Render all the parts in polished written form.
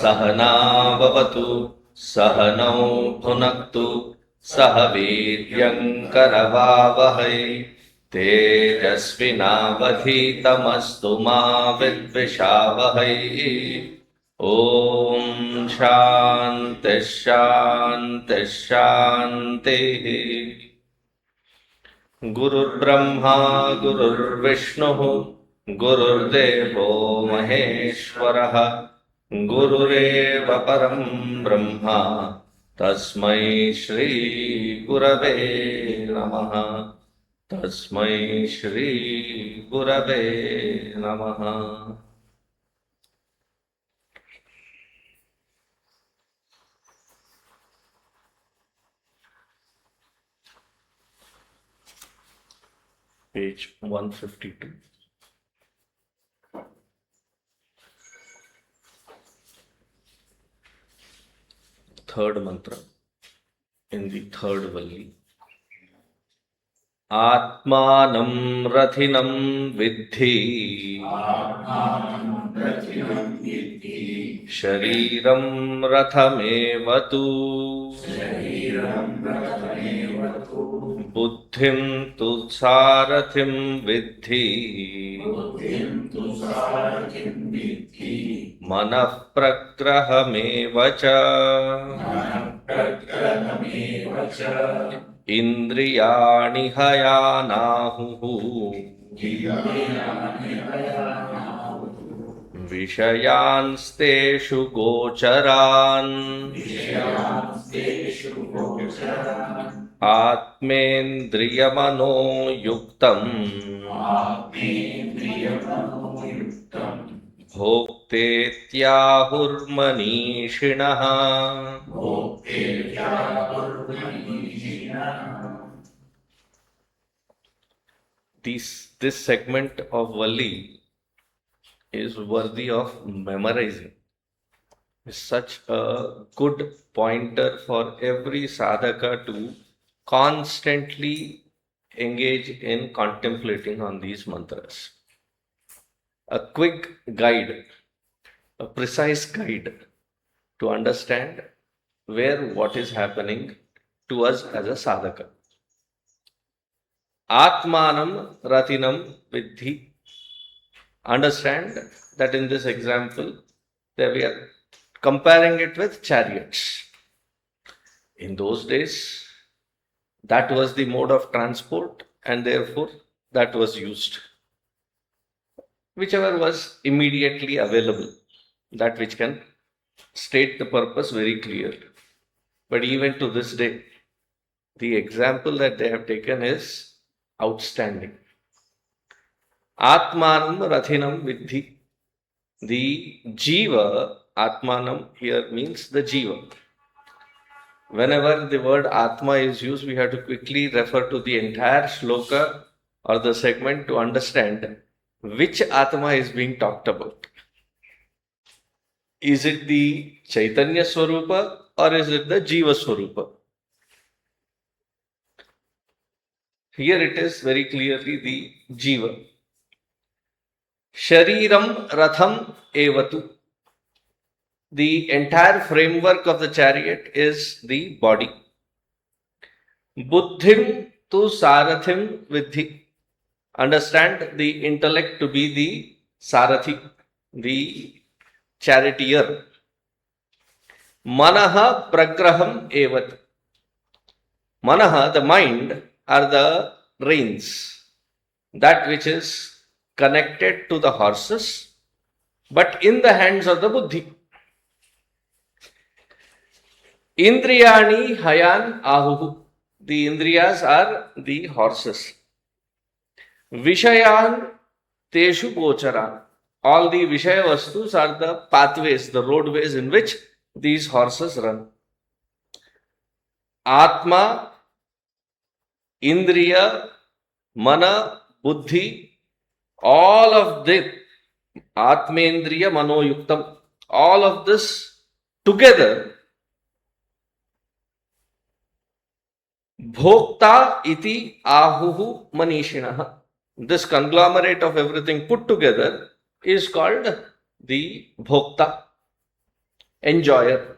सहना भवतु सहनौ भुनक्तु सह वीर्यङ्करवावहै तेजस्विनावधीतमस्तु मा विद्विषावहै। ॐ शान्तिः शान्तिः शान्तिः। गुरुर्ब्रह्मा गुरुर्विष्णुः गुरुर्देवो महेश्वरः गुरुरेव परं ब्रह्म तस्मै श्री गुरवे नमः। तस्मै श्री गुरवे नमः। Page 152. Third mantra in the third valli. Atmanam rathinam vidhi shariram rathamevatu buddhim tu sarathim vidhi manah pragrahamevacha indriyani hayanahu vishayansteshu gocharan atmendriyamano yuktam bhoktetyahurmanishinaha. This segment of Valli is worthy of memorizing. It's such a good pointer for every sadhaka to constantly engage in contemplating on these mantras. A quick guide, a precise guide to understand where what is happening to us as a sadhaka. Atmanam ratinam vidhi. Understand that in this example, there we are comparing it with chariots. In those days, that was the mode of transport and therefore that was used. Whichever was immediately available, that which can state the purpose very clearly. But even to this day, the example that they have taken is outstanding. Atmanam rathinam vidhi. The jiva, atmanam here means the jiva. Whenever the word atma is used, we have to quickly refer to the entire shloka or the segment to understand which atma is being talked about. Is it the Chaitanya Swarupa or is it the Jiva Swarupa? Here it is very clearly the Jiva. Shariram Ratham Evatu. The entire framework of the chariot is the body. Buddhim tu sarathim vidhi. Understand the intellect to be the sarathi, the charioteer. Manaha pragraham evat. Manaha, the mind, are the reins, that which is connected to the horses, but in the hands of the buddhi. Indriyani hayan ahuhu. The indriyas are the horses. Vishayan teshu gocharan. All the Vishaya Vastus are the pathways, the roadways in which these horses run. Atma, Indriya, Mana, Buddhi, all of the Atmendriya Manoyuktam, all of this together, Bhokta iti ahuhu manishinaha. This conglomerate of everything put together is called the Bhokta, enjoyer.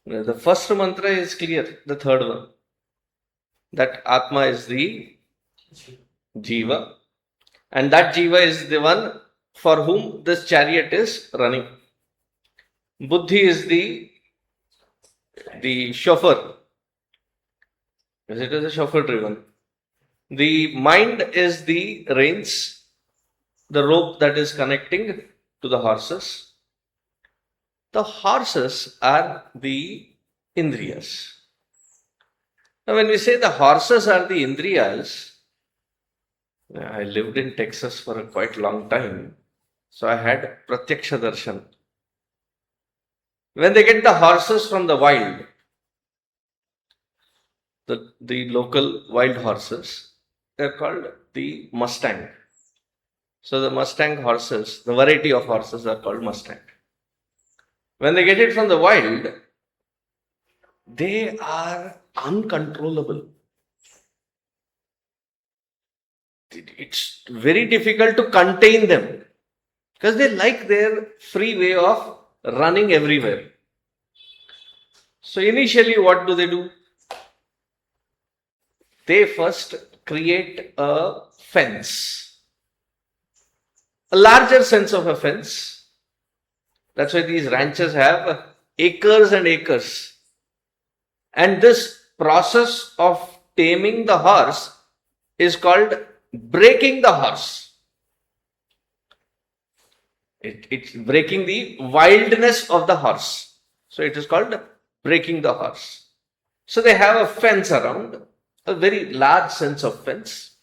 The first mantra is clear, the third one, that Atma is the Jiva, and that Jiva is the one for whom this chariot is running. Buddhi is the chauffeur, because it is a chauffeur driven. The mind is the reins, the rope that is connecting to the horses. The horses are the indriyas. Now, when we say the horses are the indriyas, I lived in Texas for a quite long time, so I had pratyaksha darshan. When they get the horses from the wild, the local wild horses, they're called the Mustang. So the Mustang horses, the variety of horses are called Mustang. When they get it from the wild, they are uncontrollable. It's very difficult to contain them because they like their free way of running everywhere. So initially, what do? They first create a fence, a larger sense of a fence. That's why these ranches have acres and acres. And this process of taming the horse is called breaking the horse. It's breaking the wildness of the horse. So it is called breaking the horse. So they have a fence around, a very large sense of fence.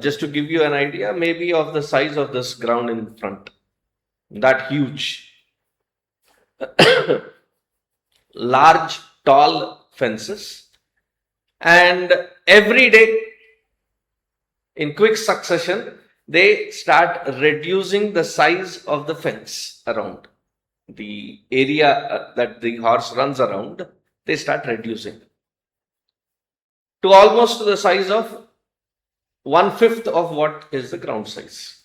Just to give you an idea, maybe of the size of this ground in front. That huge. Large, tall fences. And every day, in quick succession, they start reducing the size of the fence around. The area that the horse runs around, they start reducing to almost the size of 1/5 of what is the ground size,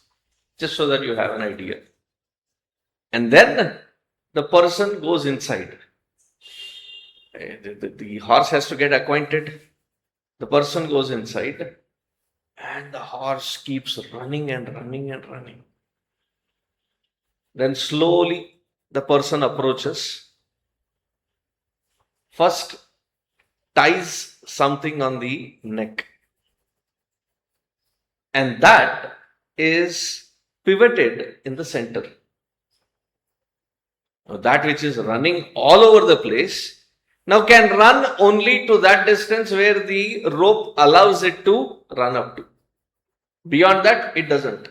just so that you have an idea. And then the person goes inside. The horse has to get acquainted. The person goes inside, and the horse keeps running and running and running. Then slowly the person approaches. First, ties something on the neck. And that is pivoted in the center. Now, that which is running all over the place now can run only to that distance where the rope allows it to run up to. Beyond that, it doesn't.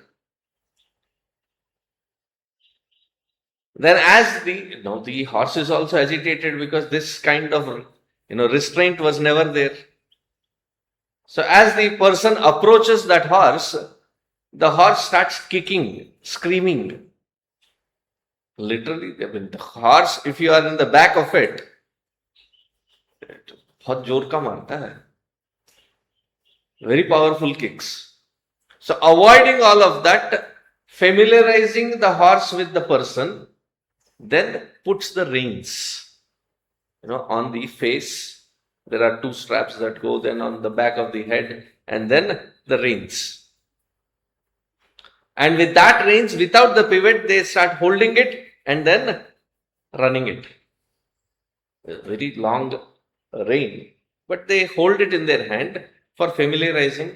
Then as the horse is also agitated because this kind of restraint was never there. So as the person approaches that horse, the horse starts kicking, screaming. Literally, the horse, if you are in the back of it, बहुत जोर का मारता है. Very powerful kicks. So avoiding all of that, familiarizing the horse with the person, then puts the reins, on the face. There are 2 straps that go then on the back of the head, and then the reins. And with that reins, without the pivot, they start holding it and then running it. A very long rein, but they hold it in their hand for familiarizing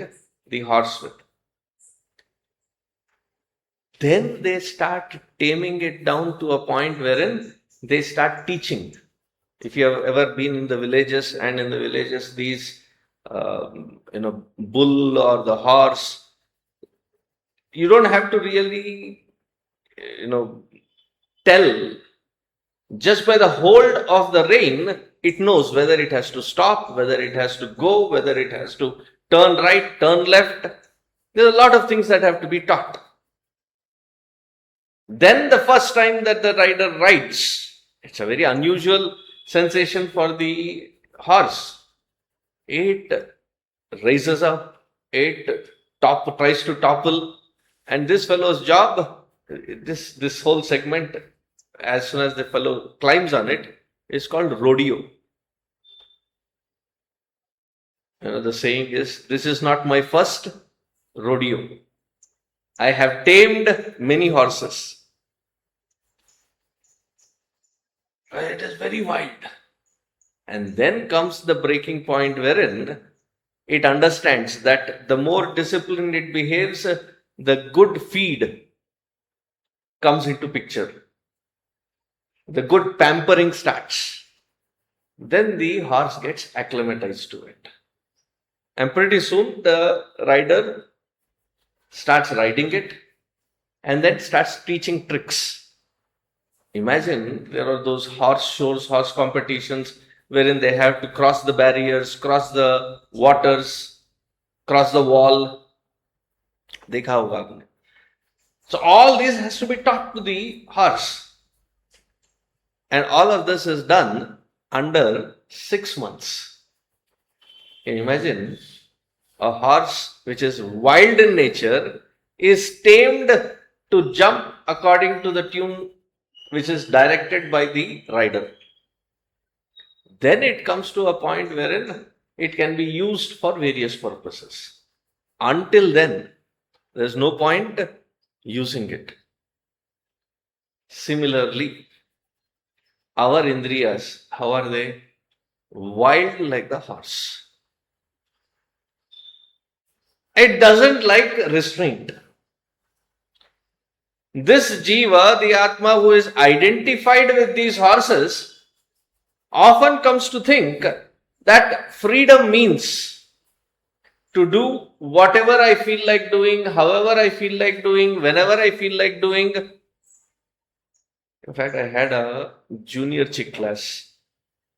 the horse with. Then they start taming it down to a point wherein they start teaching. If you have ever been in the villages, and in the villages, these bull or the horse, you don't have to really tell. Just by the hold of the rein, it knows whether it has to stop, whether it has to go, whether it has to turn right, turn left. There are a lot of things that have to be taught. Then the first time that the rider rides, it's a very unusual sensation for the horse. It raises up, it tries to topple, and this fellow's job, this whole segment, as soon as the fellow climbs on it, is called rodeo. The saying is, this is not my first rodeo. I have tamed many horses. It is very wild. And then comes the breaking point wherein it understands that the more disciplined it behaves, the good feed comes into picture. The good pampering starts. Then the horse gets acclimatized to it. And pretty soon the rider starts riding it and then starts teaching tricks. Imagine there are those horse shows, horse competitions, wherein they have to cross the barriers, cross the waters, cross the wall. Dekha hoga aapne. So all this has to be taught to the horse. And all of this is done under 6 months. Can you imagine? A horse which is wild in nature is tamed to jump according to the tune which is directed by the rider. Then it comes to a point wherein it can be used for various purposes. Until then, there is no point using it. Similarly, our indriyas, how are they? Wild like the horse. It doesn't like restraint. This jiva, the Atma who is identified with these horses, often comes to think that freedom means to do whatever I feel like doing, however I feel like doing, whenever I feel like doing. In fact, I had a junior chick class,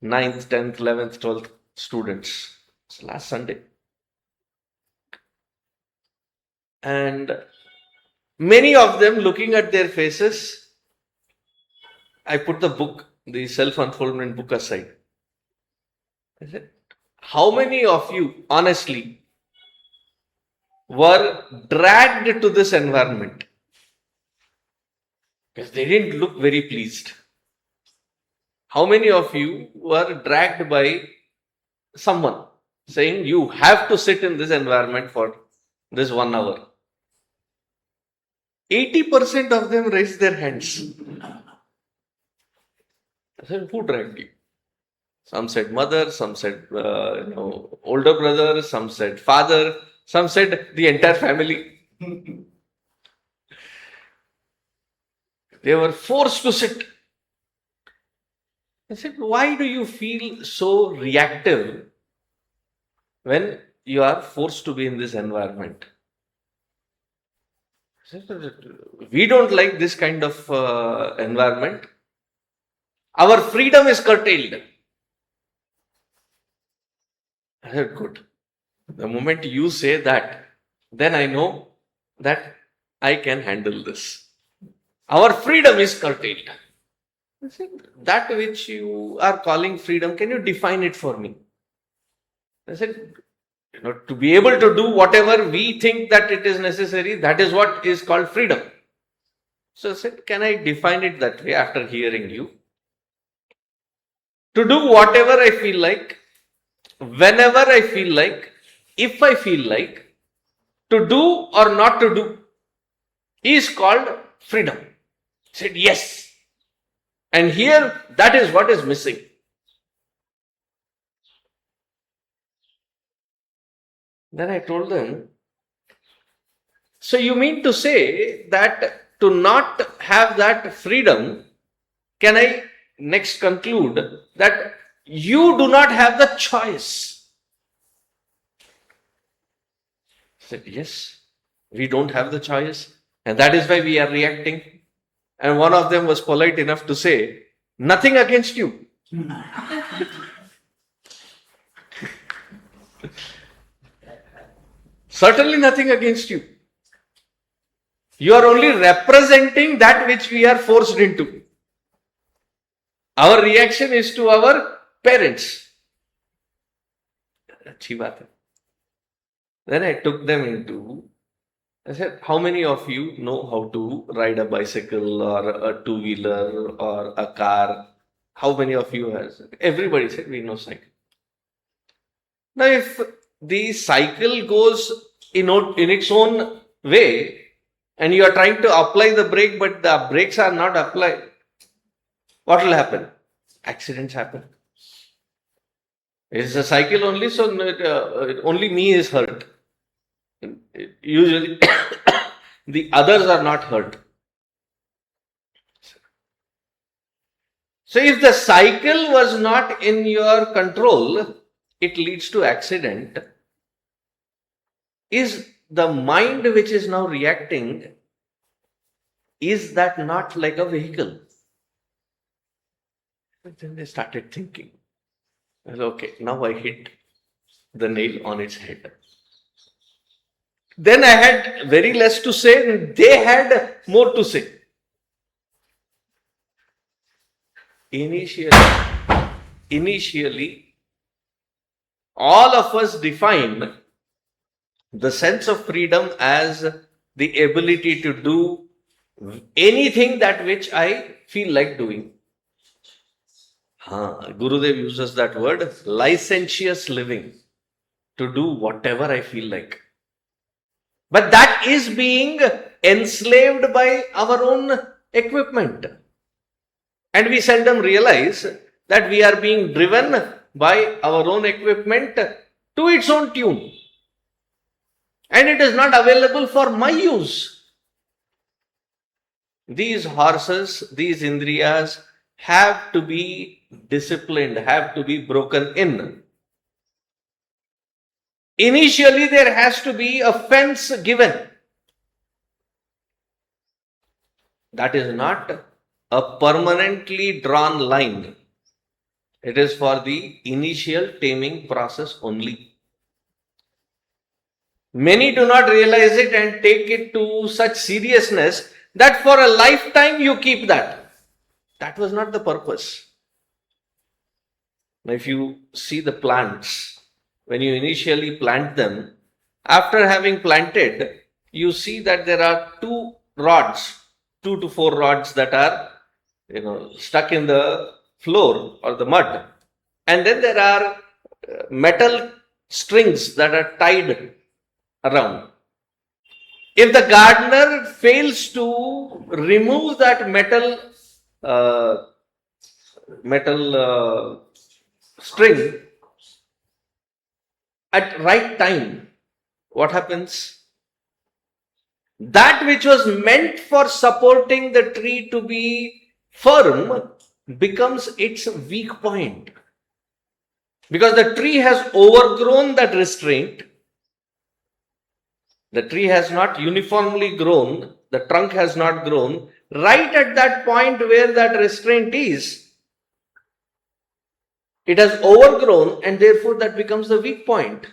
9th, 10th, 11th, 12th students. It's last Sunday. And many of them, looking at their faces, I put the book, the self-unfoldment book aside. I said, how many of you, honestly, were dragged to this environment? Because they didn't look very pleased. How many of you were dragged by someone saying, you have to sit in this environment for this 1 hour? 80% of them raised their hands. I said, who dragged you? Some said mother, some said older brother, some said father, some said the entire family. They were forced to sit. I said, why do you feel so reactive when you are forced to be in this environment? I said, we don't like this kind of environment. Our freedom is curtailed. I said, good. The moment you say that, then I know that I can handle this. Our freedom is curtailed. I said, that which you are calling freedom, can you define it for me? I said, to be able to do whatever we think that it is necessary, that is what is called freedom. So I said, can I define it that way after hearing you? To do whatever I feel like, whenever I feel like, if I feel like, to do or not to do, is called freedom. I said, yes. And here, that is what is missing. Then I told them, so you mean to say that to not have that freedom, can I next conclude that you do not have the choice? I said, yes, we don't have the choice, and that is why we are reacting. And one of them was polite enough to say, nothing against you. Certainly nothing against you. You are only representing that which we are forced into. Our reaction is to our parents. Achhi baat hai. Then I took them into, I said, how many of you know how to ride a bicycle or a two-wheeler or a car? How many of you has? Everybody said, we know cycle. Now, if the cycle goes in its own way and you are trying to apply the brake but the brakes are not applied, what will happen? Accidents happen. It's a cycle only, so only me is hurt. Usually, the others are not hurt. So, if the cycle was not in your control, it leads to accident. Is the mind which is now reacting, is that not like a vehicle? But then they started thinking, well, okay, now I hit the nail on its head. Then I had very less to say, and they had more to say. Initially, all of us define the sense of freedom as the ability to do anything that which I feel like doing. Gurudev uses that word, licentious living, to do whatever I feel like. But that is being enslaved by our own equipment. And we seldom realize that we are being driven by our own equipment to its own tune. And it is not available for my use. These horses, these indriyas have to be disciplined, have to be broken in. Initially, there has to be a fence given. That is not a permanently drawn line. It is for the initial taming process only. Many do not realize it and take it to such seriousness that for a lifetime you keep that. That was not the purpose. Now, if you see the plants, when you initially plant them, after having planted, you see that there are 2 to 4 rods that are stuck in the floor or the mud, and then there are metal strings that are tied around. If the gardener fails to remove that metal string at right time, what happens? That which was meant for supporting the tree to be firm becomes its weak point. Because the tree has overgrown that restraint. The tree has not uniformly grown, the trunk has not grown. Right at that point where that restraint is, it has overgrown, and therefore that becomes the weak point.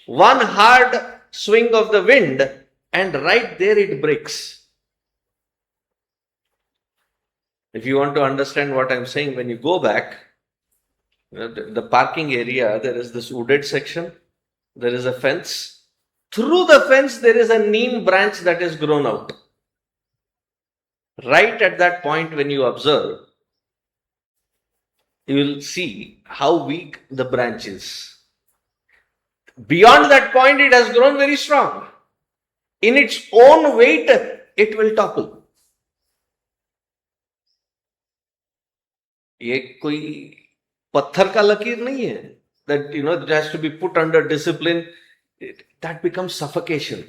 One hard swing of the wind, and right there it breaks. If you want to understand what I'm saying, when you go back, the parking area, there is this wooded section, there is a fence. Through the fence, there is a neem branch that is grown out. Right at that point, when you observe, you will see how weak the branch is. Beyond that point, it has grown very strong. In its own weight, it will topple. ये कोई पत्थर का लकीर नहीं है that it has to be put under discipline. that becomes suffocation.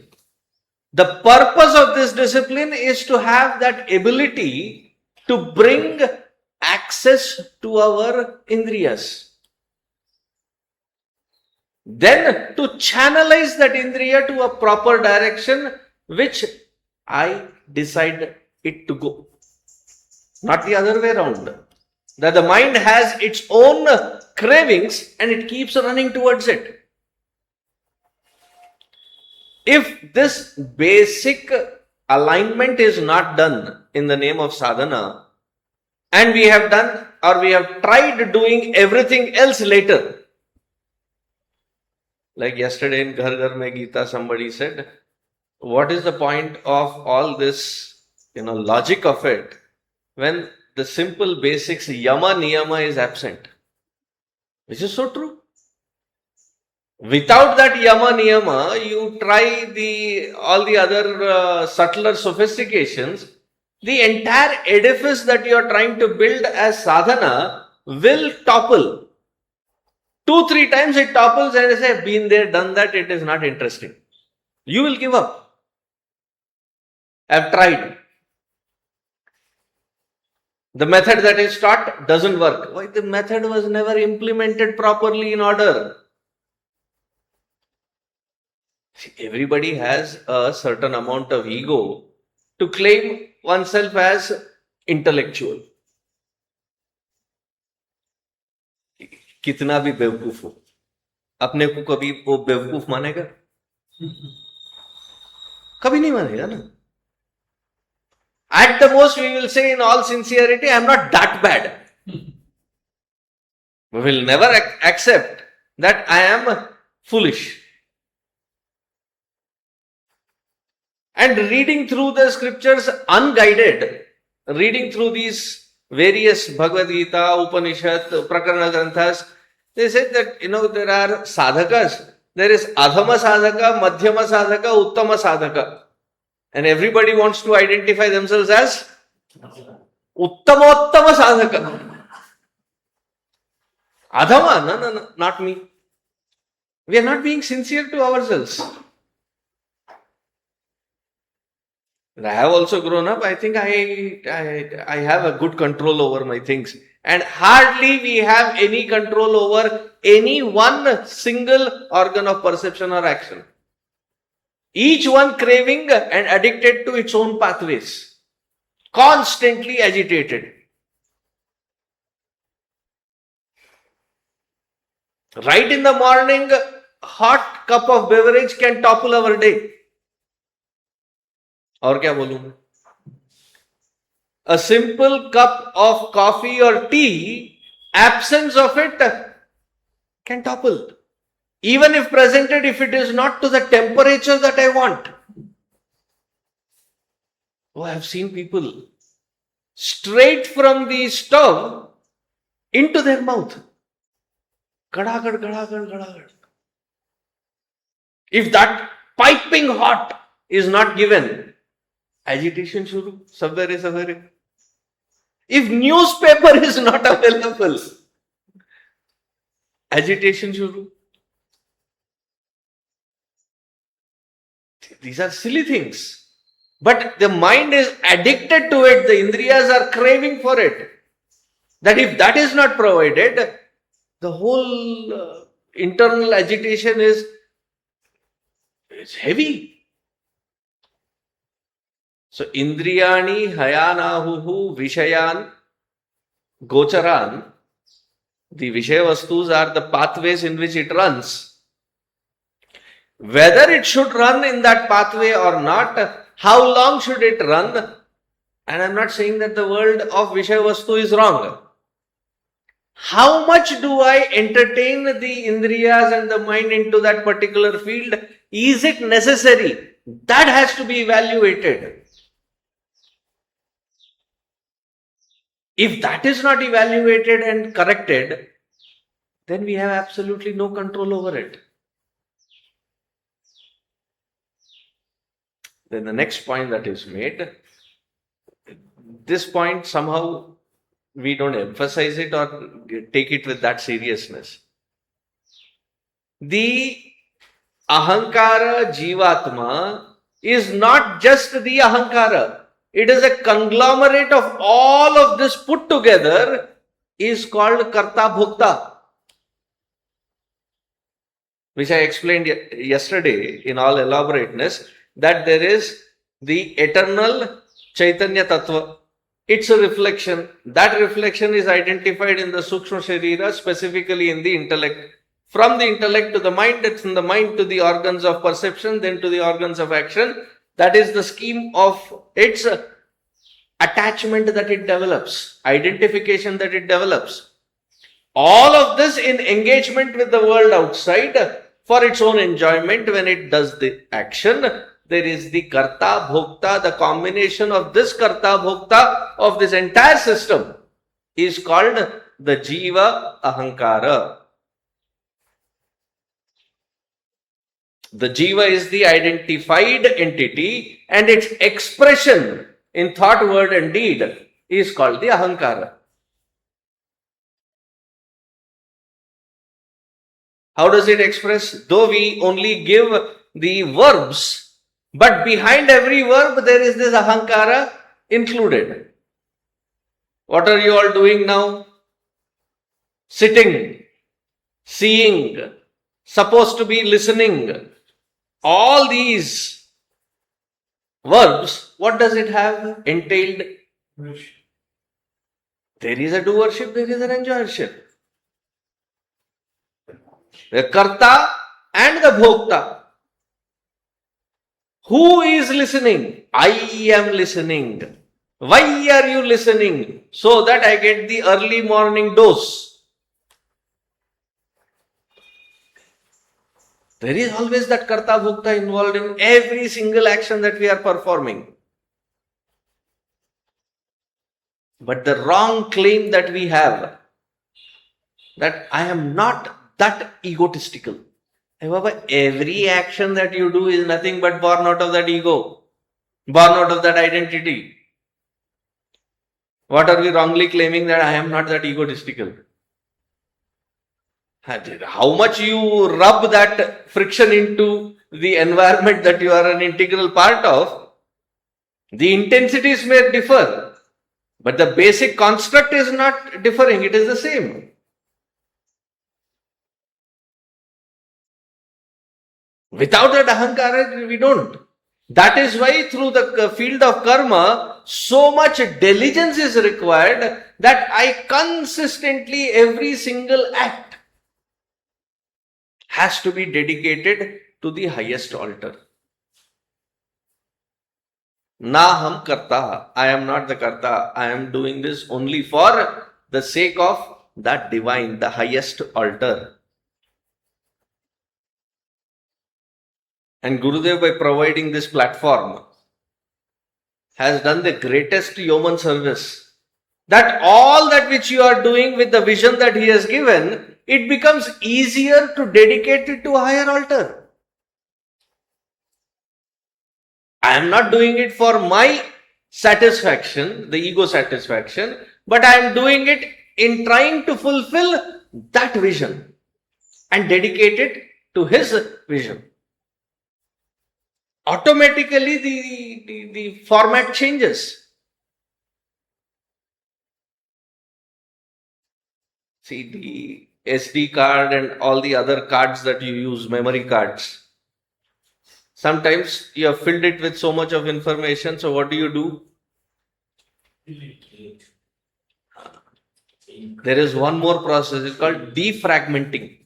The purpose of this discipline is to have that ability to bring access to our indriyas. Then to channelize that indriya to a proper direction which I decide it to go. Not the other way around. That the mind has its own cravings and it keeps running towards it. If this basic alignment is not done in the name of sadhana, and we have done or we have tried doing everything else later, like yesterday in Ghar Ghar Mein Gita, somebody said, what is the point of all this, logic of it, when the simple basics, yama niyama is absent? Which is so true. Without that yama niyama, you try all the other subtler sophistications, the entire edifice that you are trying to build as sadhana will topple. 2-3 times it topples and I say, been there, done that, it is not interesting. You will give up. I've tried. The method that is taught doesn't work. Why? The method was never implemented properly in order. Everybody has a certain amount of ego to claim oneself as intellectual. कितना भी बेवकूफ हो, अपने को कभी वो बेवकूफ मानेगा? कभी नहीं मानेगा ना. At the most, we will say in all sincerity, I am not that bad. We will never accept that I am foolish. And reading through the scriptures unguided, reading through these various Bhagavad Gita, Upanishad, Prakarana Granthas, they said that, there are sadhakas. There is adhama sadhaka, madhyama sadhaka, uttama sadhaka. And everybody wants to identify themselves as uttama sadhaka. Adhama, no, not me. We are not being sincere to ourselves. I have also grown up. I think I have a good control over my things. And hardly we have any control over any one single organ of perception or action. Each one craving and addicted to its own pathways. Constantly agitated. Right in the morning, hot cup of beverage can topple our day. और क्या बोलूं? A simple cup of coffee or tea, absence of it can topple. Even if presented, if it is not to the temperature that I want. Oh, I have seen people straight from the stove into their mouth. Gadagad, gadagad, gadagad. If that piping hot is not given, agitation shuru, savare. If newspaper is not available, agitation shuru. These are silly things. But the mind is addicted to it. The indriyas are craving for it. That if that is not provided, the whole internal agitation is heavy. So, indriyani hayanahuhu vishayan gocharan. The Vishaya Vastus are the pathways in which it runs. Whether it should run in that pathway or not, how long should it run? And I am not saying that the world of Vishaya Vastu is wrong. How much do I entertain the indriyas and the mind into that particular field? Is it necessary? That has to be evaluated. If that is not evaluated and corrected, then we have absolutely no control over it. Then the next point that is made, this point somehow we don't emphasize it or take it with that seriousness. The Ahankara Jivatma is not just the Ahankara. It is a conglomerate of all of this put together is called Karta Bhokta, which I explained yesterday in all elaborateness, that there is the eternal Chaitanya Tattva. It's a reflection. That reflection is identified in the Sukshma Sharira, specifically in the intellect. From the intellect to the mind, it's from the mind to the organs of perception, then to the organs of action. That is the scheme of its attachment that it develops, identification that it develops. All of this in engagement with the world outside for its own enjoyment when it does the action. There is the Karta Bhokta, the combination of this Karta Bhokta of this entire system is called the Jiva Ahankara. The Jiva is the identified entity and its expression in thought, word and deed is called the Ahankara. How does it express? Though we only give the verbs, but behind every verb there is this Ahankara included. What are you all doing now? Sitting, seeing, supposed to be listening. All these verbs, what does it have entailed? There is a doership, there is an enjoyership. The Karta and the Bhokta. Who is listening? I am listening. Why are you listening? So that I get the early morning dose. There is always that Karta Bhokta involved in every single action that we are performing. But the wrong claim that we have, that I am not that egotistical. However, every action that you do is nothing but born out of that ego, born out of that identity. What are we wrongly claiming? That I am not that egotistical. How much you rub that friction into the environment that you are an integral part of, the intensities may differ, but the basic construct is not differing, it is the same. Without that ahankara, we don't. That is why through the field of karma, so much diligence is required that I consistently, every single act has to be dedicated to the highest altar. Naham karta, I am not the karta, I am doing this only for the sake of that divine, the highest altar. And Gurudev, by providing this platform, has done the greatest yeoman service. That all that which you are doing with the vision that he has given, it becomes easier to dedicate it to a higher altar. I am not doing it for my satisfaction, the ego satisfaction, but I am doing it in trying to fulfill that vision and dedicate it to his vision. Automatically the format changes. See, the SD card and all the other cards that you use, memory cards, sometimes you have filled it with so much of information, so what do? There is one more process, it's called defragmenting.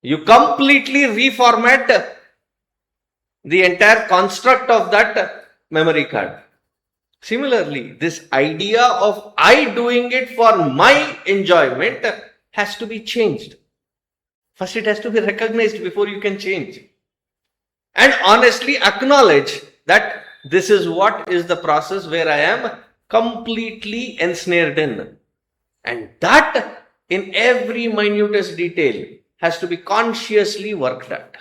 You completely reformat the entire construct of that memory card. Similarly, this idea of I doing it for my enjoyment has to be changed. First, it has to be recognized before you can change. And honestly acknowledge that this is what is the process where I am completely ensnared in. And that, in every minutest detail, has to be consciously worked at.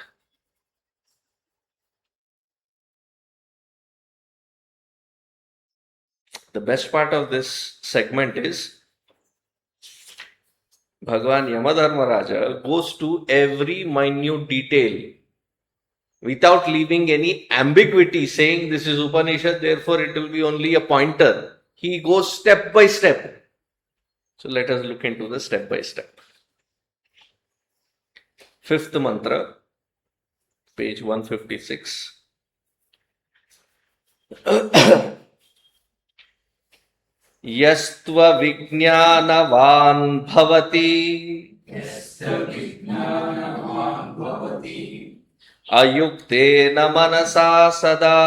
The best part of this segment is Bhagavan Yamadharmaraja goes to every minute detail without leaving any ambiguity, saying this is Upanishad, therefore it will be only a pointer. He goes step by step. So let us look into the step by step. Fifth mantra, page 156. यस्त्व विज्ञानवान् भवति अयुक्तेन मनसा सदा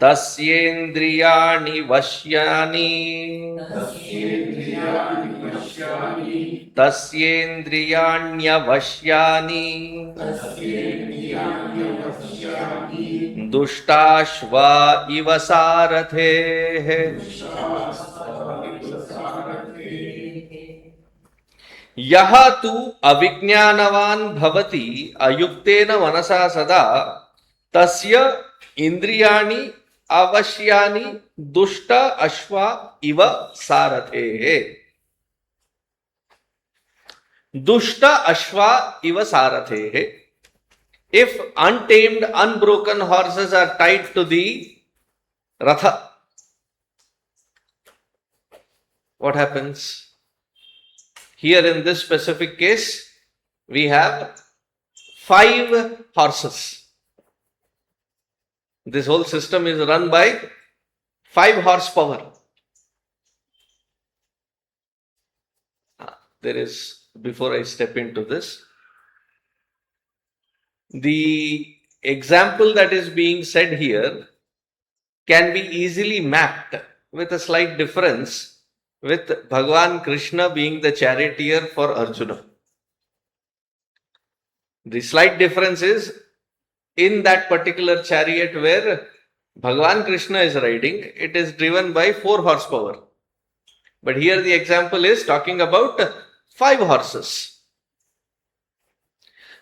तस्येन्द्रियाणि वश्यानि तस्येन्द्रियाण्यवश्यानि दुष्टाश्वा इव सारथेः यह तु अविज्ञानवान् भवति अयुक्तेन मनसा सदा तस्य इंद्रियाणि अवश्यानि दुष्ट अश्वा इव सारथेः दुष्ट अश्वा इव सारथेः. If untamed, unbroken horses are tied to the ratha, what happens? Here in this specific case, we have 5 horses. This whole system is run by 5 horsepower. There is, before I step into this, the example that is being said here can be easily mapped with a slight difference with Bhagavan Krishna being the charioteer for Arjuna. The slight difference is in that particular chariot where Bhagavan Krishna is riding, it is driven by 4 horsepower. But here the example is talking about 5 horses.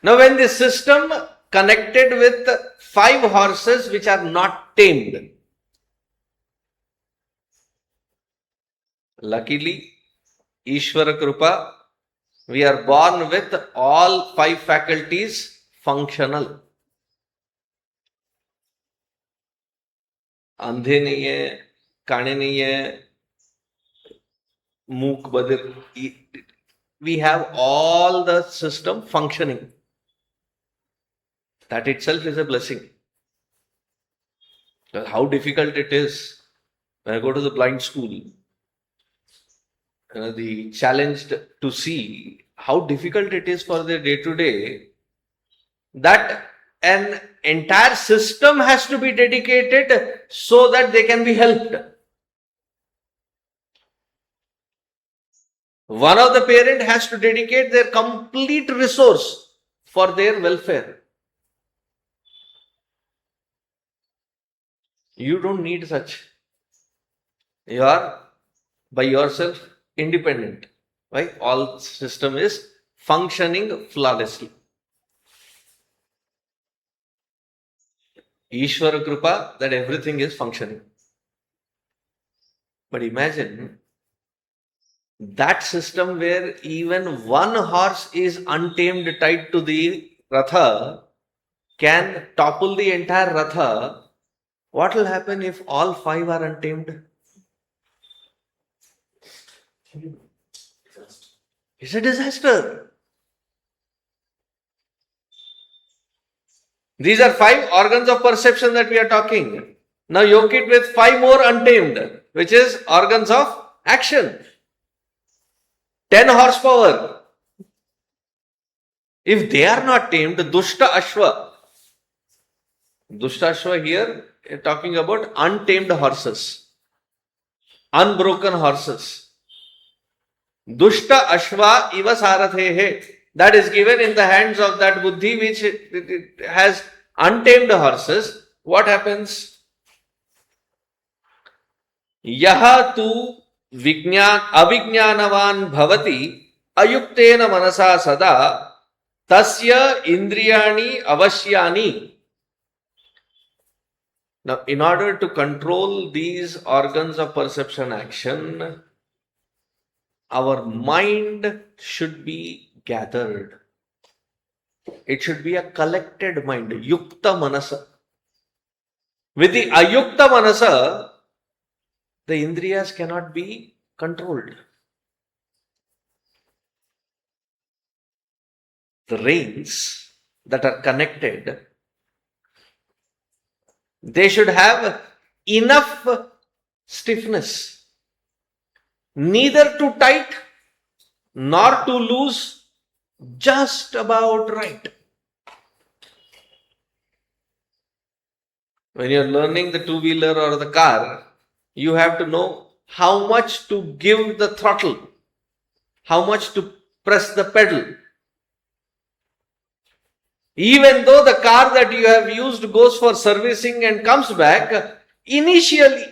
Now when the system connected with 5 horses which are not tamed, luckily, Ishvara Krupa, we are born with all 5 faculties functional. अंधे नहीं है, काने नहीं है, मूक बधिर. We have all the system functioning. That itself is a blessing. How difficult it is when I go to the blind school. The challenged to see how difficult it is for their day-to-day, that an entire system has to be dedicated so that they can be helped. One of the parent has to dedicate their complete resource for their welfare. You don't need such. You are by yourself independent. Right? All system is functioning flawlessly. Ishvara Krupa, that everything is functioning. But imagine that system where even 1 horse is untamed tied to the ratha can topple the entire ratha. What will happen if all 5 are untamed? It's a disaster. These are 5 organs of perception that we are talking. Now yoke it with 5 more untamed, which is organs of action. 10 horsepower. If they are not tamed, Dushta Ashwa. Dushta Ashwa here, talking about untamed horses, unbroken horses. Dushta Ashwa Iva Sarathehe. That is given in the hands of that buddhi which has untamed horses. What happens? Yaha tu avijnanavan bhavati ayuktena manasa sada tasya indriyani avashyani. Now, in order to control these organs of perception action, our mind should be gathered. It should be a collected mind, yukta manasa. With the ayukta manasa, the indriyas cannot be controlled. The reins that are connected, they should have enough stiffness, neither too tight nor too loose, just about right. When you're learning the two-wheeler or the car, you have to know how much to give the throttle, how much to press the pedal. Even though the car that you have used goes for servicing and comes back, initially,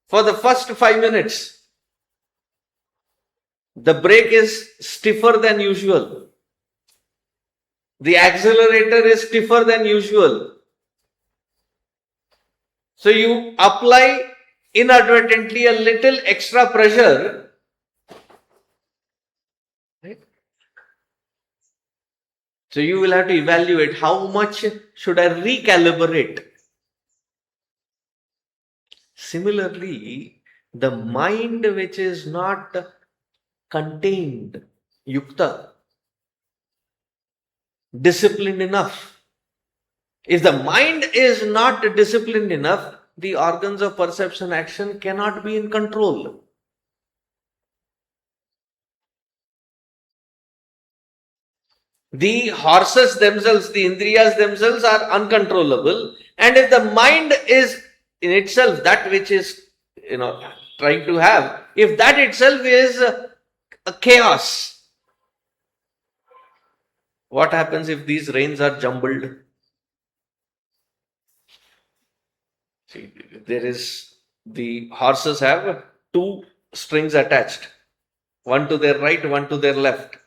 for the first 5 minutes, the brake is stiffer than usual. The accelerator is stiffer than usual. So you apply inadvertently a little extra pressure, right? So you will have to evaluate how much should I recalibrate. Similarly, the mind which is not contained, yukta, disciplined enough. If the mind is not disciplined enough, the organs of perception action cannot be in control. The horses themselves, the indriyas themselves are uncontrollable. And if the mind is in itself that which is, trying to have, if that itself is a chaos, what happens if these reins are jumbled? See, the horses have two strings attached, one to their right, one to their left.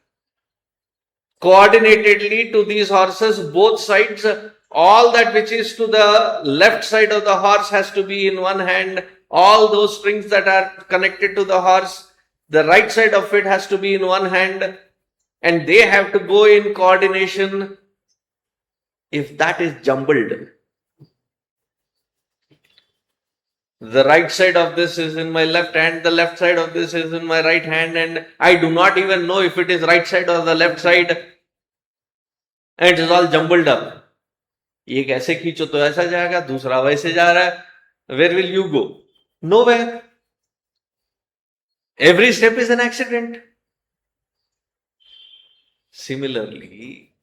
Coordinatedly to these horses, both sides, all that which is to the left side of the horse has to be in one hand. All those strings that are connected to the horse, the right side of it has to be in one hand, and they have to go in coordination. If that is jumbled, the right side of this is in my left hand, the left side of this is in my right hand, and I do not even know if it is right side or the left side, and it is all jumbled up. एक ऐसे खींचो तो ऐसा जाएगा, दूसरा वैसे जा रहा है. Where will you go? Nowhere. Every step is an accident. Similarly,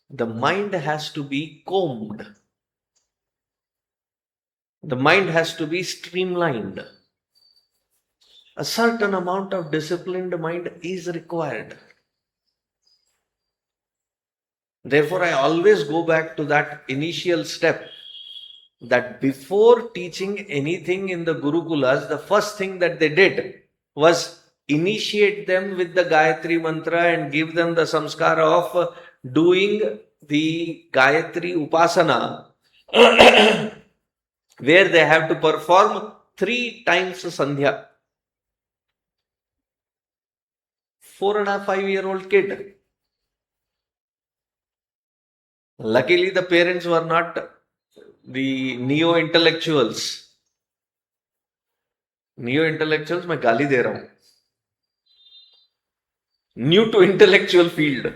the mind has to be combed. The mind has to be streamlined. A certain amount of disciplined mind is required. Therefore, I always go back to that initial step, that before teaching anything in the Gurukulas, the first thing that they did was initiate them with the Gayatri Mantra and give them the samskara of doing the Gayatri Upasana, where they have to perform 3 times Sandhya. 4.5, 5-year-old kid. Luckily, the parents were not the neo-intellectuals. Neo-intellectuals, मैं गाली दे रहा हूं. New to intellectual field.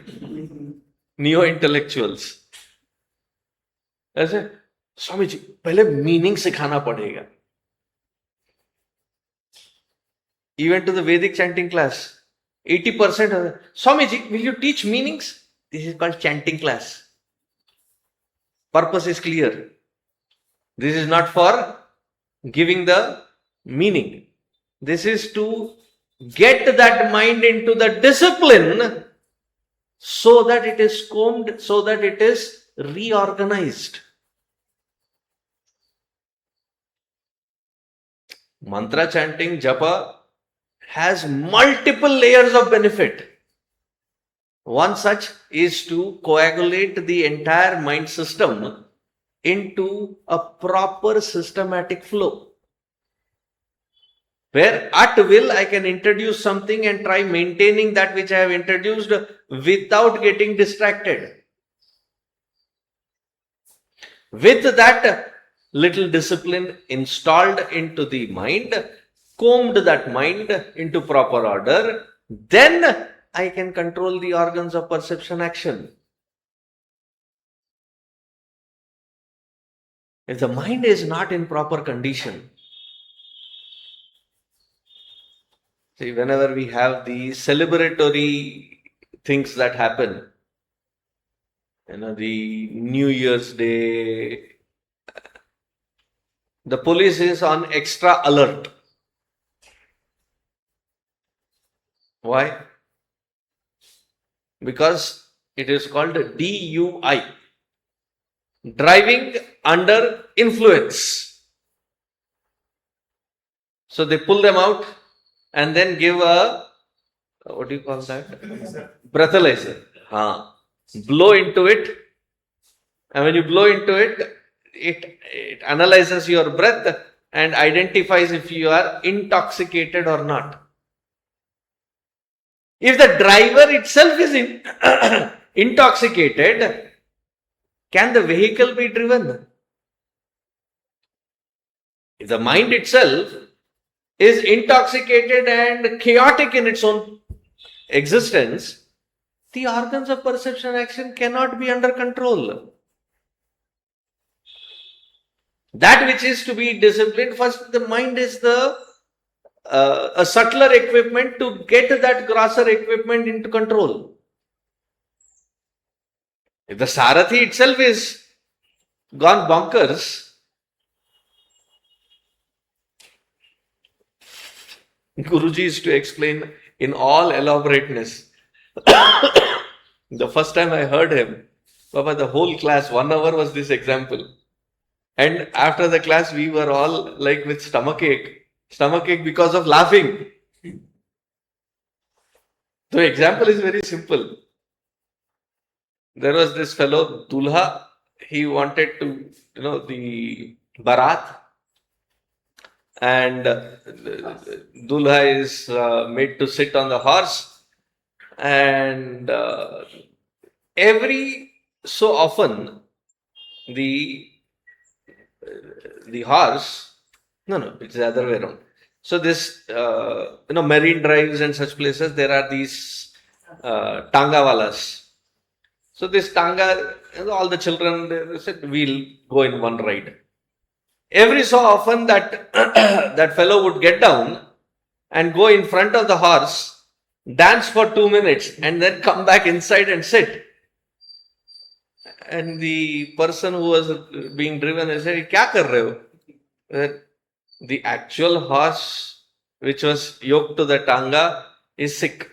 Neo-intellectuals. ऐसे, स्वामी जी, पहले meaning सिखाना पड़ेगा. Even to the Vedic chanting class, 80% of the, Swami ji, will you teach meanings? This is called chanting class. Purpose is clear. This is not for giving the meaning. This is to get that mind into the discipline so that it is combed, so that it is reorganized. Mantra chanting, japa, has multiple layers of benefit. One such is to coagulate the entire mind system into a proper systematic flow. where at will I can introduce something and try maintaining that which I have introduced without getting distracted. With that little discipline installed into the mind, combed that mind into proper order, then I can control the organs of perception action. If the mind is not in proper condition, see, whenever we have the celebratory things that happen, the New Year's Day, the police is on extra alert. Why? Because it is called DUI, driving under influence. So they pull them out and then give a, what do you call that? Breathalyzer. Blow into it, and when you blow into it, it analyzes your breath and identifies if you are intoxicated or not. If the driver itself is intoxicated, can the vehicle be driven? If the mind itself is intoxicated and chaotic in its own existence, the organs of perception action cannot be under control. That which is to be disciplined, first the mind is a subtler equipment to get that grosser equipment into control. If the Sarathi itself is gone bonkers, Guruji used to explain in all elaborateness. The first time I heard him, Baba, the whole class, 1 hour was this example. And after the class, we were all like with stomachache because of laughing. The example is very simple. There was this fellow, Dulha, he wanted to, the Barat, and Dulha is made to sit on the horse, and every so often the horse, it's the other way around. So this, marine drives and such places, there are these tangawalas. So this tanga, all the children, they said, we'll go in one ride. Every so often that that fellow would get down and go in front of the horse, dance for 2 minutes, and then come back inside and sit. And the person who was being driven, they said, "Kya kar rahe ho?" The actual horse which was yoked to the tanga is sick.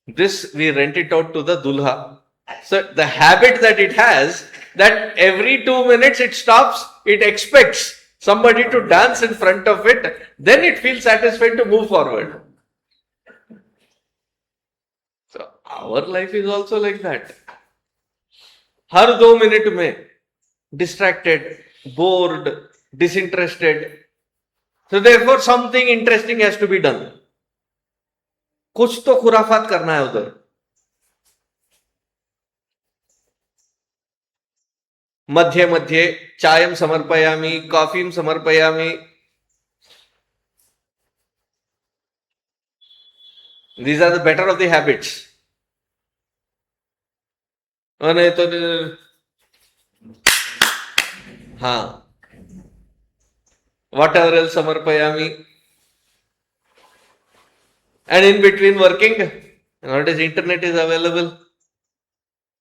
This we rent it out to the dulha. So the habit that it has, that every 2 minutes it stops, it expects somebody to dance in front of it, then it feels satisfied to move forward. So our life is also like that. Her 2 minute में distracted, bored, disinterested. So therefore something interesting has to be done. कुछ तो खुराफात करना है उधर. मध्ये मध्ये chime समर्पयामि, कॉफीम समर्पयामि. These are the better of the habits. नहीं तो whatever else समर्पयामि. And in between working, nowadays internet is available.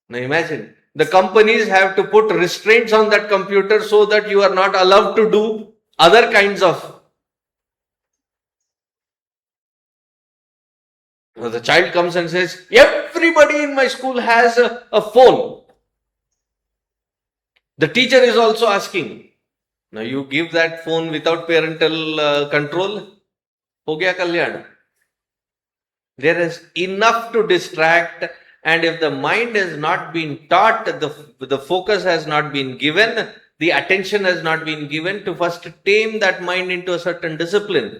Now imagine, the companies have to put restraints on that computer so that you are not allowed to do other kinds of. Now the child comes and says, everybody in my school has a phone. The teacher is also asking. Now you give that phone without parental control. Ho gaya kalyan. There is enough to distract, and if the mind has not been taught, the focus has not been given, the attention has not been given to first tame that mind into a certain discipline,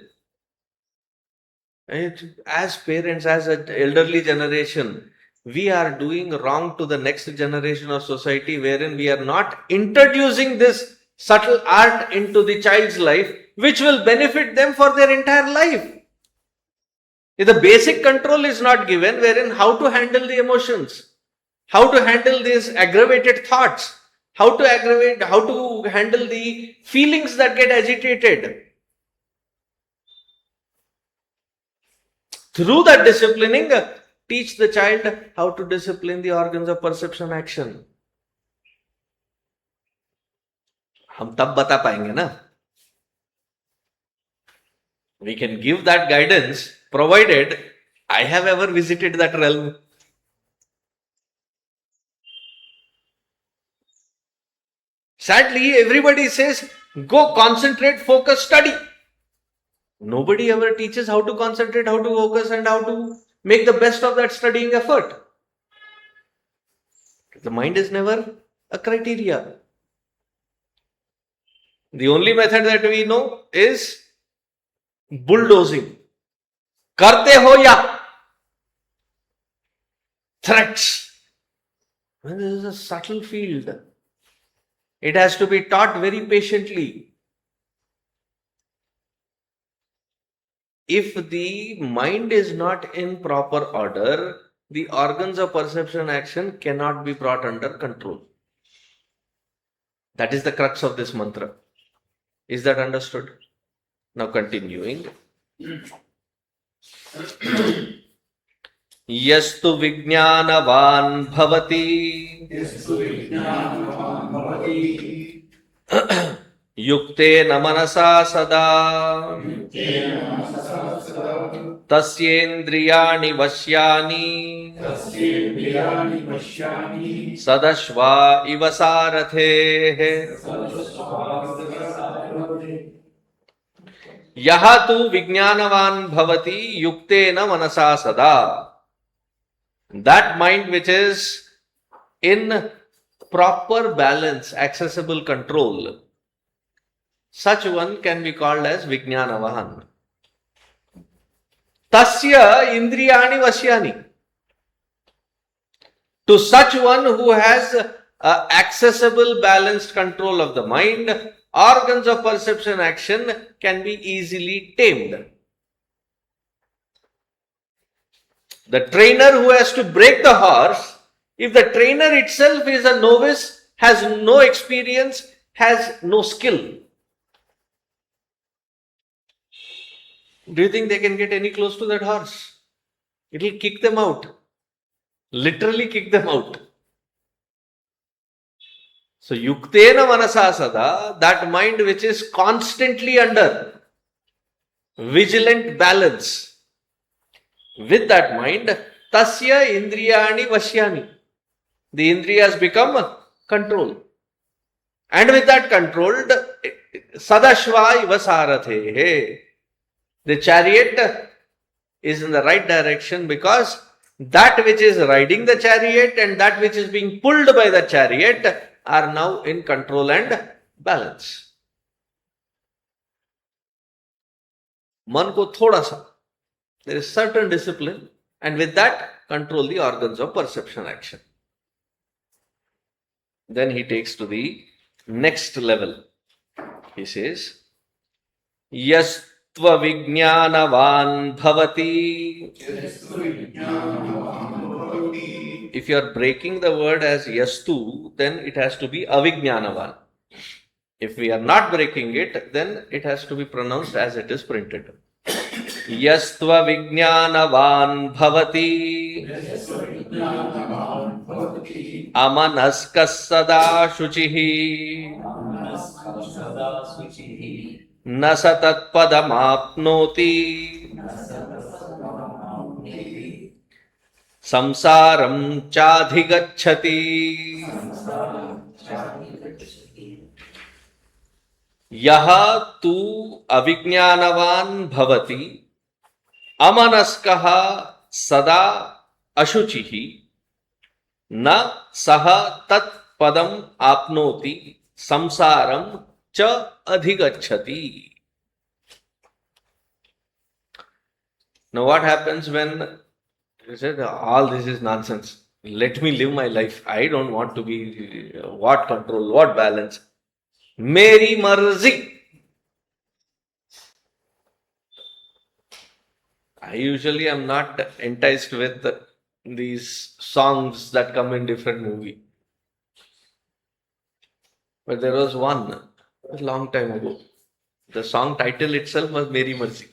As parents, as an elderly generation, we are doing wrong to the next generation of society, wherein we are not introducing this subtle art into the child's life, which will benefit them for their entire life. If the basic control is not given, wherein how to handle the emotions, how to handle these aggravated thoughts, how to handle the feelings that get agitated. Through that disciplining, teach the child how to discipline the organs of perception action. हम तब बता पाएंगे ना. We can give that guidance provided I have ever visited that realm. Sadly, everybody says, go concentrate, focus, study. Nobody ever teaches how to concentrate, how to focus, and how to make the best of that studying effort. The mind is never a criteria. The only method that we know is bulldozing. Karte ho ya? Threats. Well, this is a subtle field. It has to be taught very patiently. If the mind is not in proper order, the organs of perception action cannot be brought under control. That is the crux of this mantra. Is that understood? Now continuing. Yastu vijnanavan bhavati yuktena manasa sada tasyendriyani vashyani sadashva iva sarathe yaha tu vijnanavan bhavati yuktena manasa sada. That mind which is in proper balance, accessible control, such one can be called as Vijnanavahan. Tasya indriyani vashyani. To such one who has accessible, balanced control of the mind, organs of perception action can be easily tamed. The trainer who has to break the horse, if the trainer itself is a novice, has no experience, has no skill, do you think they can get any close to that horse? It will kick them out. Literally kick them out. So, yuktena manasa sada, that mind which is constantly under vigilant balance. With that mind, tasya indriyani vashyani. The indriyas become controlled. And with that controlled, sadashva iva sarathe. The chariot is in the right direction because that which is riding the chariot and that which is being pulled by the chariot are now in control and balance. Man ko thoda sa. There is certain discipline, and with that, control the organs of perception action. Then he takes to the next level. He says, Yastva vijnanavan bhavati. If you are breaking the word as yastu, then it has to be avijnanavan. If we are not breaking it, then it has to be pronounced as it is printed. Yastva vijnanavan bhavati amanaskas sada shuchihi nasatat padam apnoti samsaram chadhigacchati. Yaha tu avijnanavan bhavati amanaskaha sada ashuchihi na saha tat padam apnoti samsaram cha adhigacchati. Now what happens when you said all this is nonsense? Let me live my life. I don't want to be what control, what balance. Meri marzi. I usually am not enticed with these songs that come in different movie. But there was one a long time ago. The song title itself was Meri Marzi.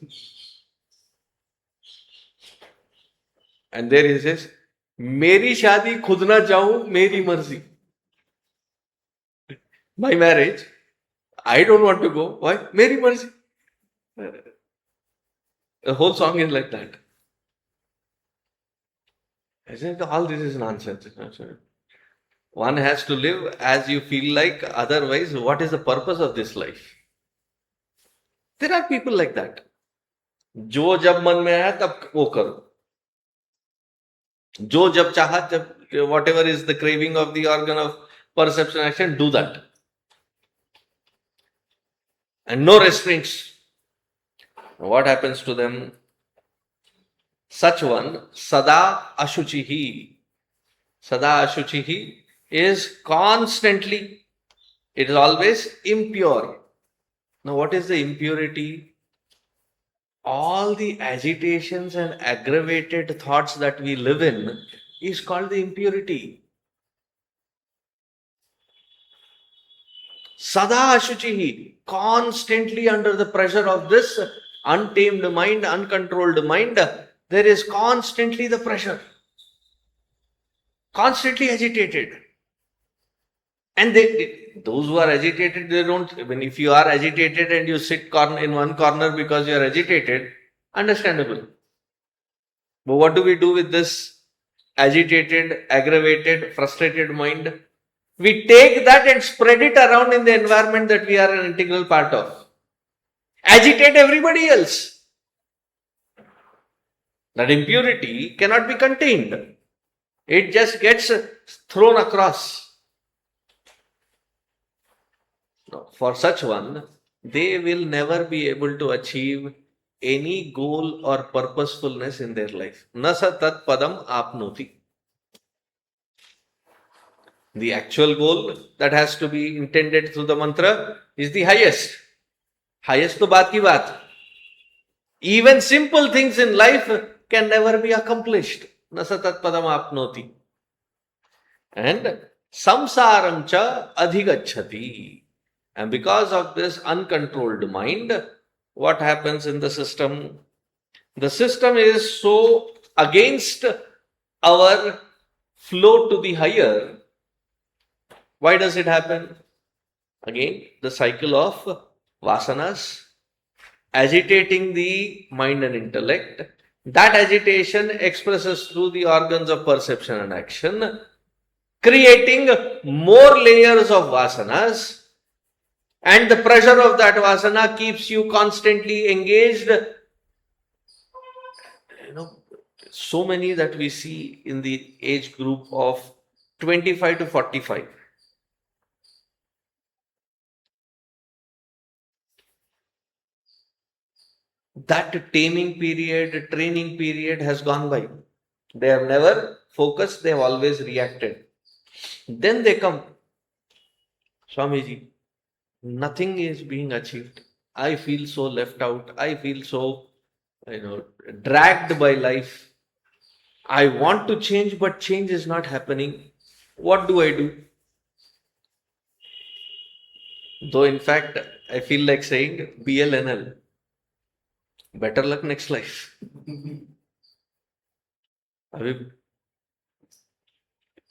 And there he says, Meri shadi khud na chahu, Meri marzi. My marriage, I don't want to go. Why? Meri marzi. The whole song is like that. I said, all this is nonsense. One has to live as you feel like, otherwise, what is the purpose of this life? There are people like that. जो जब मन में आया तब वो करो. जो जब चाहा जब whatever is the craving of the organ of perception action, do that. And no restraints. What happens to them? Such one, sada ashuchihi. Sada ashuchihi is constantly, it is always impure. Now, what is the impurity? All the agitations and aggravated thoughts that we live in is called the impurity. Sada ashuchihi, constantly under the pressure of this untamed mind, uncontrolled mind, there is constantly the pressure, constantly agitated. And those who are agitated, they don't, if you are agitated and you sit in one corner because you are agitated, understandable. But what do we do with this agitated, aggravated, frustrated mind? We take that and spread it around in the environment that we are an integral part of. Agitate everybody else. That impurity cannot be contained. It just gets thrown across. For such one, they will never be able to achieve any goal or purposefulness in their life. Nasa tat padam apnoti. The actual goal that has to be intended through the mantra is the highest. Highest to baat ki baat. Even simple things in life can never be accomplished. Nasa tat padam apnoti. And samsaram cha adhigacchati. And because of this uncontrolled mind, what happens in the system? The system is so against our flow to the higher. Why does it happen? Again, the cycle of vasanas, agitating the mind and intellect. That agitation expresses through the organs of perception and action, creating more layers of vasanas. And the pressure of that vasana keeps you constantly engaged. So many that we see in the age group of 25 to 45. That taming period, training period has gone by. They have never focused, they have always reacted. Then they come, Swamiji, nothing is being achieved. I feel so left out. I feel so, dragged by life. I want to change, but change is not happening. What do I do? Though, in fact, I feel like saying BLNL. Better luck next life.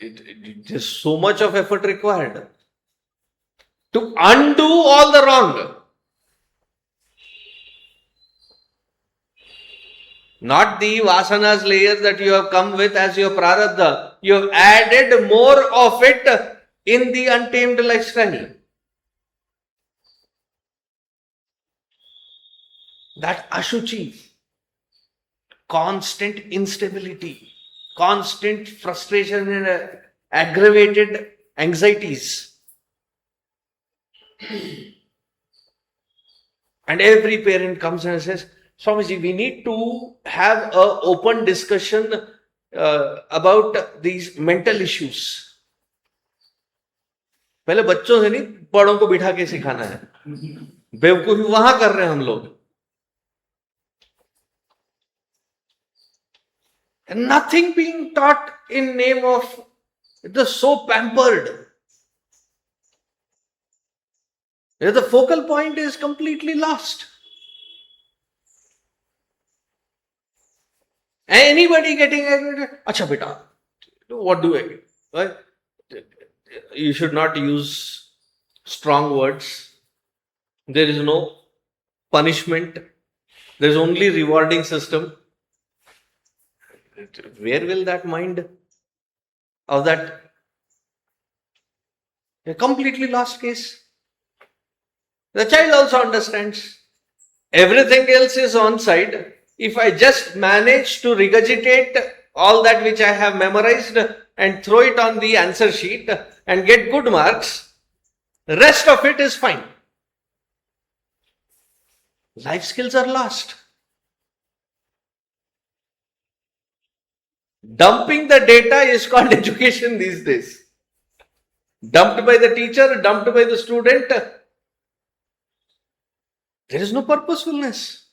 There's so much of effort required to undo all the wrong. Not the vasanas layers that you have come with as your prarabdha. You have added more of it in the untamed lifestyle. That ashuchi, constant instability, constant frustration and aggravated anxieties. And every parent comes and says, Swamiji, we need to have an open discussion about these mental issues. पहले बच्चों से नहीं, बड़ों को बिठा के सिखाना है. बेवकूफी वहां कर रहे हैं हम लोग. And nothing being taught in name of the so pampered. The focal point is completely lost. Anybody getting acha beta, what do I? Right? You should not use strong words. There is no punishment. There is only rewarding system. Where will that mind of that? A completely lost case. The child also understands. Everything else is on side. If I just manage to regurgitate all that which I have memorized and throw it on the answer sheet and get good marks, the rest of it is fine. Life skills are lost. Dumping the data is called education these days. Dumped by the teacher, dumped by the student. There is no purposefulness.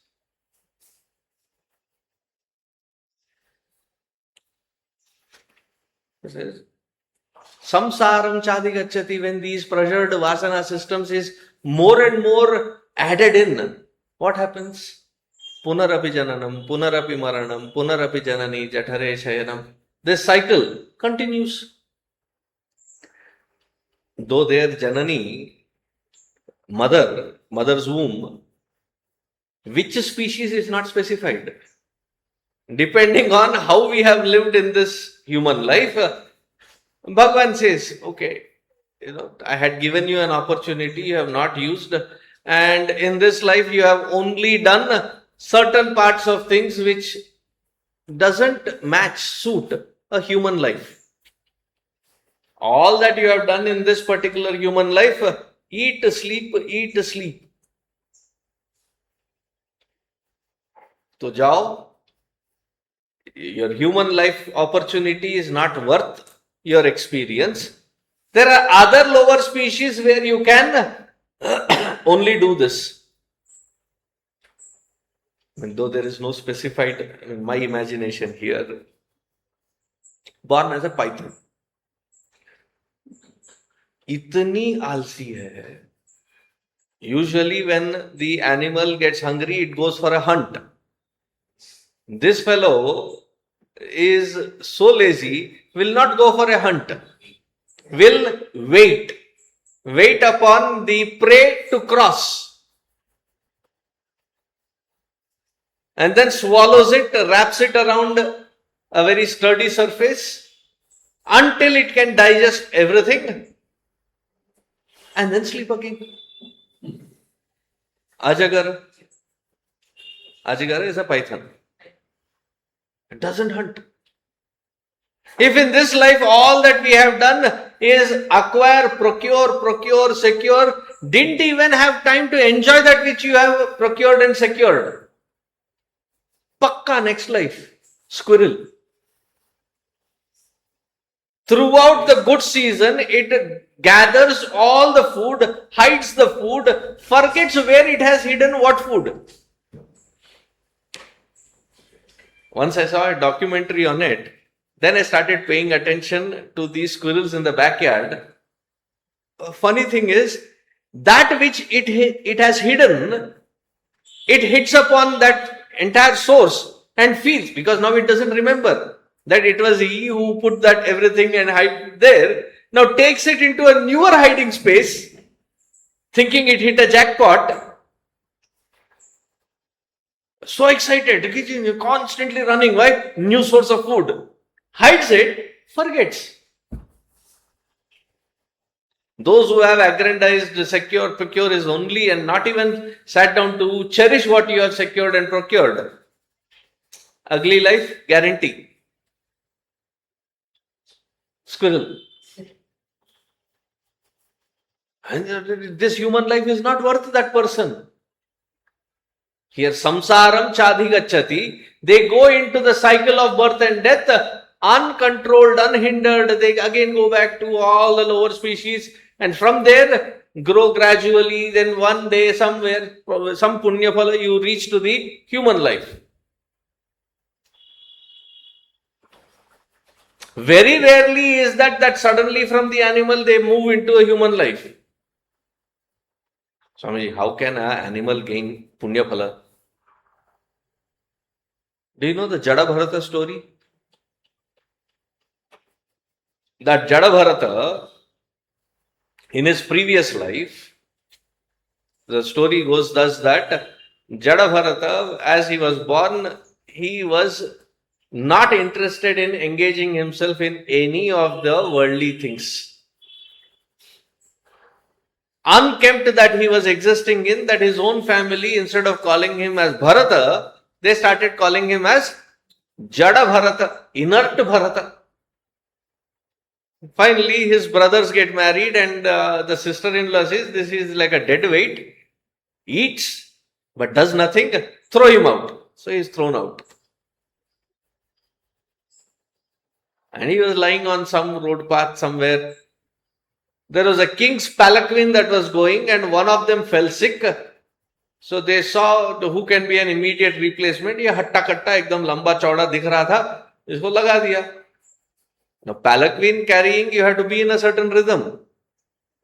Samsaram chadi gacchati, when these pressured vasana systems is more and more added in, what happens? Punarapi jananam, punarapi maranam, punarapi janani, jathare shayanam. This cycle continues. Though their janani, mother's womb, which species is not specified. Depending on how we have lived in this human life, Bhagavan says, okay, I had given you an opportunity, you have not used, and in this life you have only done certain parts of things which doesn't suit a human life. All that you have done in this particular human life, eat, sleep. So jao, your human life opportunity is not worth your experience. There are other lower species where you can only do this. And though there is no specified in my imagination here, born as a python. Itni alsi hai. Usually when the animal gets hungry, it goes for a hunt. This fellow is so lazy, will not go for a hunt, will wait upon the prey to cross, and then swallows it, wraps it around a very sturdy surface until it can digest everything and then sleep again. Ajagar is a python. It doesn't hunt. If in this life all that we have done is acquire, procure, secure, didn't even have time to enjoy that which you have procured and secured. Pakka next life, squirrel. Throughout the good season, it gathers all the food, hides the food, forgets where it has hidden what food. Once I saw a documentary on it, then I started paying attention to these squirrels in the backyard. A funny thing is, that which it has hidden, it hits upon that entire source and feels, because now it doesn't remember that it was he who put that everything and hide there. Now takes it into a newer hiding space, thinking it hit a jackpot. So excited, constantly running, why? New source of food. Hides it, forgets. Those who have aggrandized, secure, procure is only and not even sat down to cherish what you have secured and procured. Ugly life, guarantee. Squirrel. And this human life is not worth that person. Here, samsaram chadhigacchati. They go into the cycle of birth and death, uncontrolled, unhindered. They again go back to all the lower species, and from there grow gradually. Then one day, somewhere, some punya phala, you reach to the human life. Very rarely is that suddenly from the animal they move into a human life. Swamiji, how can an animal gain punya phala? Do you know the Jada Bharata story? That Jada Bharata, in his previous life, the story goes thus that Jada Bharata, as he was born, he was not interested in engaging himself in any of the worldly things. Unkempt that he was existing in, that his own family, instead of calling him as Bharata, they started calling him as Jada Bharata, inert Bharata. Finally, his brothers get married, and the sister-in-law says, this is like a dead weight, eats but does nothing, throw him out. So he is thrown out. And he was lying on some road path somewhere. There was a king's palanquin that was going, and one of them fell sick. So they saw who can be an immediate replacement. ये हट्टा कट्टा एकदम लंबा चौड़ा दिख रहा था, इसको लगा दिया. Now palanquin carrying, you have to be in a certain rhythm.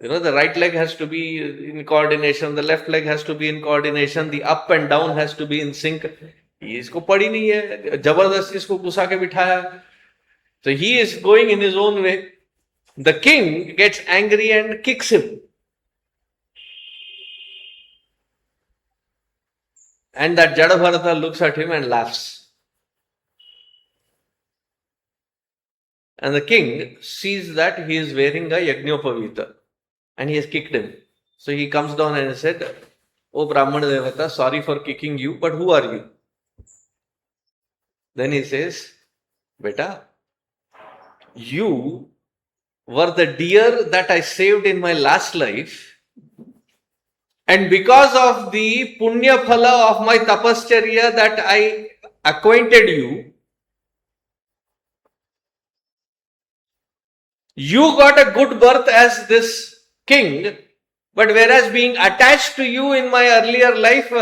You know, the right leg has to be in coordination, the left leg has to be in coordination, the up and down has to be in sync. इसको पड़ी नहीं है, जबरदस्ती इसको घुसा के बिठाया. So he is going in his own way. The king gets angry and kicks him. And that Jada Bharata looks at him and laughs. And the king sees that he is wearing a Yajnopavita and he has kicked him. So he comes down and said, "Oh Brahmana Devata, sorry for kicking you, but who are you?" Then he says, "Beta, you were the deer that I saved in my last life, and because of the punya phala of my tapascharya that I acquainted you, you got a good birth as this king, but whereas being attached to you in my earlier life,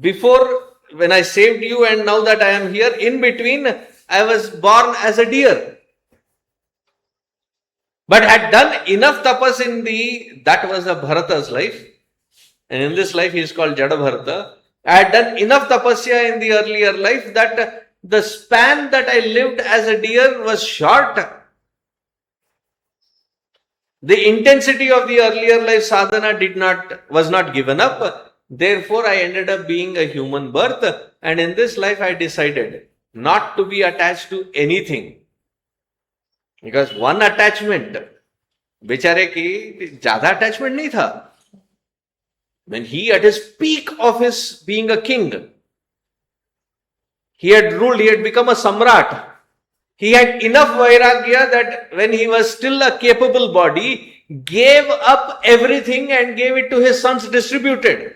before when I saved you and now that I am here, in between I was born as a deer. But had done enough tapas in that was a Bharata's life. And in this life he is called Jada Bharata. I had done enough tapasya in the earlier life that the span that I lived as a deer was short. The intensity of the earlier life sadhana was not given up. Therefore, I ended up being a human birth. And in this life I decided not to be attached to anything. Because one attachment, बेचारे की ज्यादा attachment नहीं था. When he at his peak of his being a king, he had ruled, he had become a samrat. He had enough vairagya that when he was still a capable body, gave up everything and gave it to his sons distributed.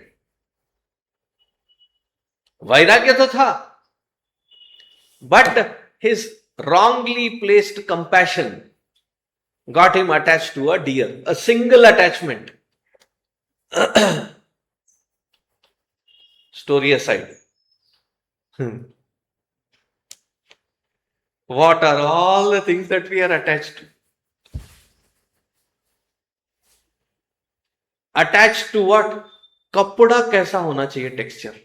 Vairagya to tha. But his wrongly placed compassion got him attached to a deer, a single attachment. Story aside. What are all the things that we are attached to? Attached to what? कपड़ा कैसा होना चाहिए texture?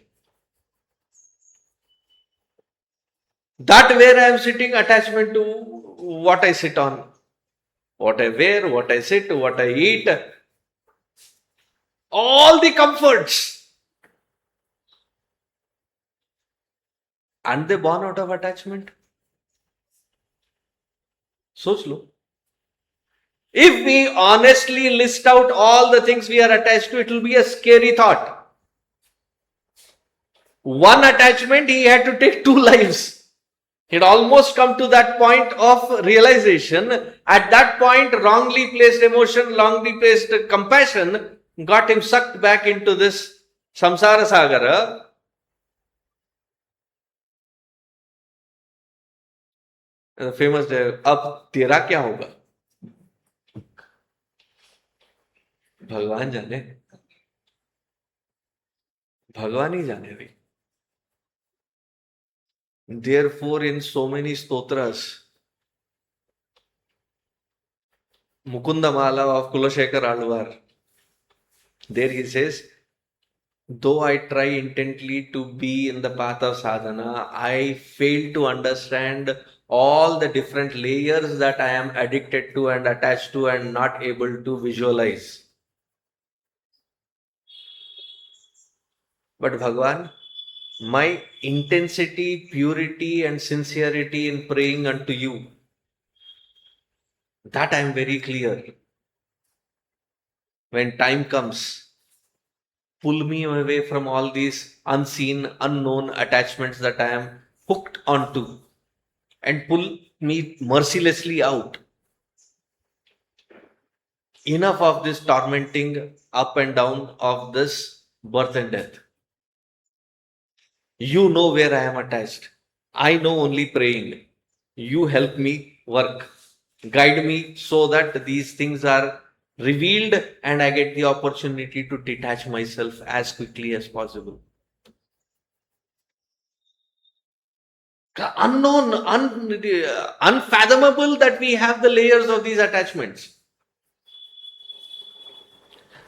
That where I am sitting, attachment to what I sit on, what I wear, what I sit, what I eat, all the comforts. Aren't they born out of attachment? सोच लो. If we honestly list out all the things we are attached to, it will be a scary thought. One attachment, he had to take 2 lives. He'd almost come to that point of realization. At that point, wrongly placed emotion, wrongly placed compassion got him sucked back into this संसार सागर, famous है, अब तेरा क्या होगा भगवान जाने, भगवान ही जाने भाई. Therefore, in so many stotras, Mukunda Mala of Kulashekar Alvar, there he says, though I try intently to be in the path of sadhana, I fail to understand all the different layers that I am addicted to and attached to and not able to visualize. But Bhagavan, my intensity, purity, and sincerity in praying unto you, that I am very clear. When time comes, pull me away from all these unseen, unknown attachments that I am hooked onto and pull me mercilessly out. Enough of this tormenting up and down of this birth and death. You know where I am attached. I know only praying. You help me work. Guide me so that these things are revealed and I get the opportunity to detach myself as quickly as possible. Unknown, unfathomable that we have the layers of these attachments.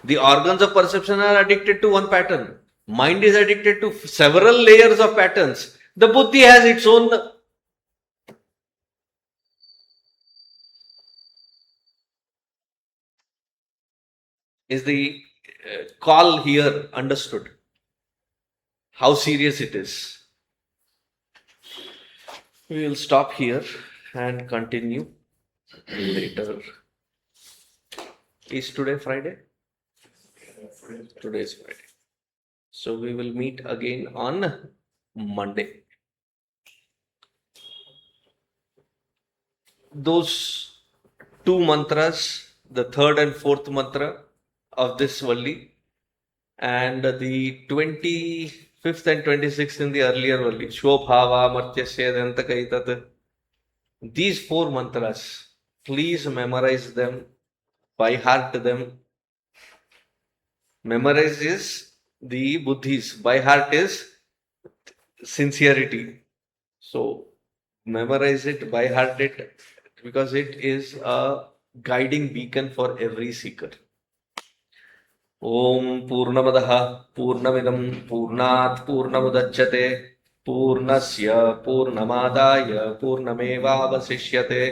The organs of perception are addicted to one pattern. Mind is addicted to several layers of patterns. The buddhi has its own. Is the call here understood? How serious it is? We will stop here and continue later. Is today Friday? Today is Friday. So we will meet again on Monday. Those two mantras, the third and fourth mantra of this Valli, and the 25th and 26th in the earlier Valli, Shobhava, Martyasya, Dantakaitat. These four mantras, please memorize them, by heart them. Memorize is the buddhis, by heart is sincerity. So memorize it, by heart it, because it is a guiding beacon for every seeker. ॐ पूर्णमदः पूर्णमिदं पूर्णात् पूर्णमुदच्यते पूर्णस्य पूर्णमादाय पूर्णमेवावशिष्यते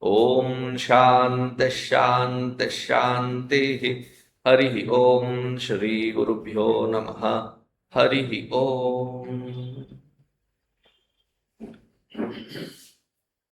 ॐ शान्तिः शान्तिः शान्तिः हरिः ॐ श्रीगुरुभ्यो नमः हरिः ॐ